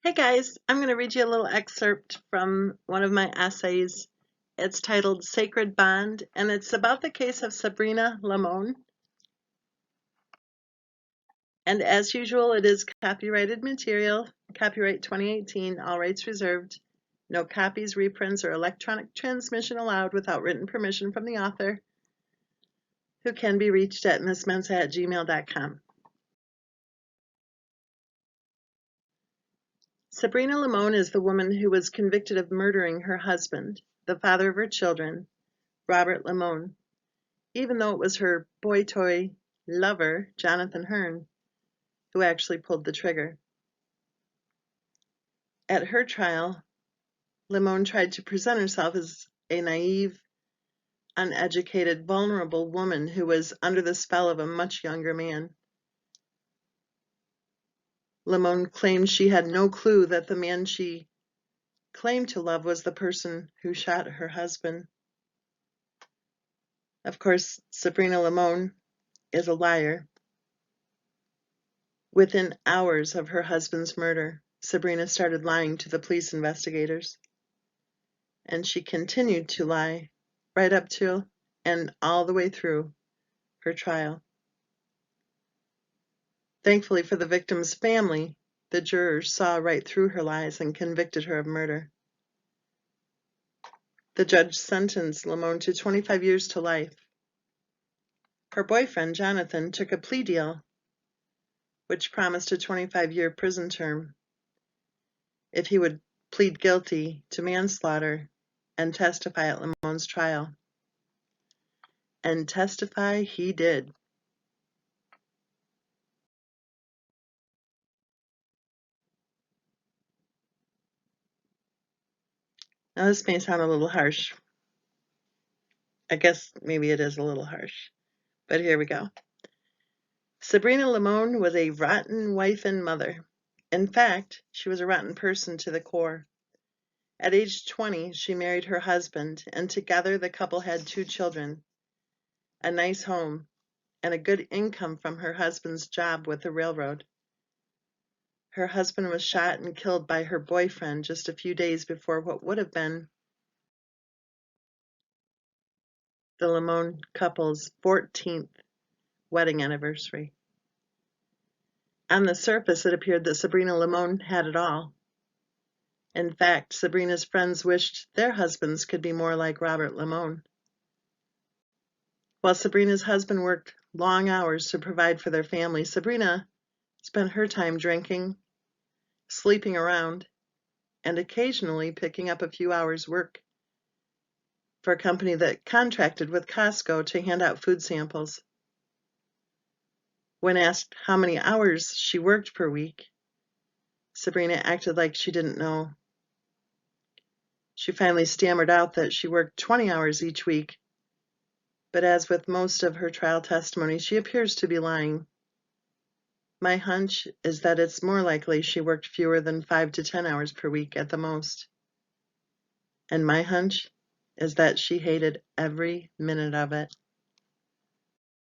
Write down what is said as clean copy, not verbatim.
Hey guys, I'm going to read you a little excerpt from one of my essays. It's titled Sacred Bond, and it's about the case of Sabrina Limon. And as usual, it is copyrighted material, copyright 2018, all rights reserved. No copies, reprints, or electronic transmission allowed without written permission from the author, who can be reached at missmensa@gmail.com. Sabrina Limon is the woman who was convicted of murdering her husband, the father of her children, Robert Limon, even though it was her boy toy lover, Jonathan Hearn, who actually pulled the trigger. At her trial, Limon tried to present herself as a naive, uneducated, vulnerable woman who was under the spell of a much younger man. Limon claimed she had no clue that the man she claimed to love was the person who shot her husband. Of course, Sabrina Limon is a liar. Within hours of her husband's murder, Sabrina started lying to the police investigators. And she continued to lie right up to and all the way through her trial. Thankfully for the victim's family, the jurors saw right through her lies and convicted her of murder. The judge sentenced Limon to 25 years to life. Her boyfriend, Jonathan, took a plea deal, which promised a 25-year prison term if he would plead guilty to manslaughter and testify at Limon's trial. And testify he did. Now this may sound a little harsh. I guess maybe it is a little harsh, but here we go. Sabrina Limon was a rotten wife and mother. In fact, she was a rotten person to the core. At age 20, she married her husband, and together the couple had 2 children, a nice home, and a good income from her husband's job with the railroad. Her husband was shot and killed by her boyfriend just a few days before what would have been the Limon couple's 14th wedding anniversary. On the surface, it appeared that Sabrina Limon had it all. In fact, Sabrina's friends wished their husbands could be more like Robert Limon. While Sabrina's husband worked long hours to provide for their family, Sabrina spent her time drinking, sleeping around, and occasionally picking up a few hours' work for a company that contracted with Costco to hand out food samples. When asked how many hours she worked per week, Sabrina acted like she didn't know. She finally stammered out that she worked 20 hours each week, but as with most of her trial testimony, she appears to be lying. My hunch is that it's more likely she worked fewer than 5 to 10 hours per week at the most. And my hunch is that she hated every minute of it.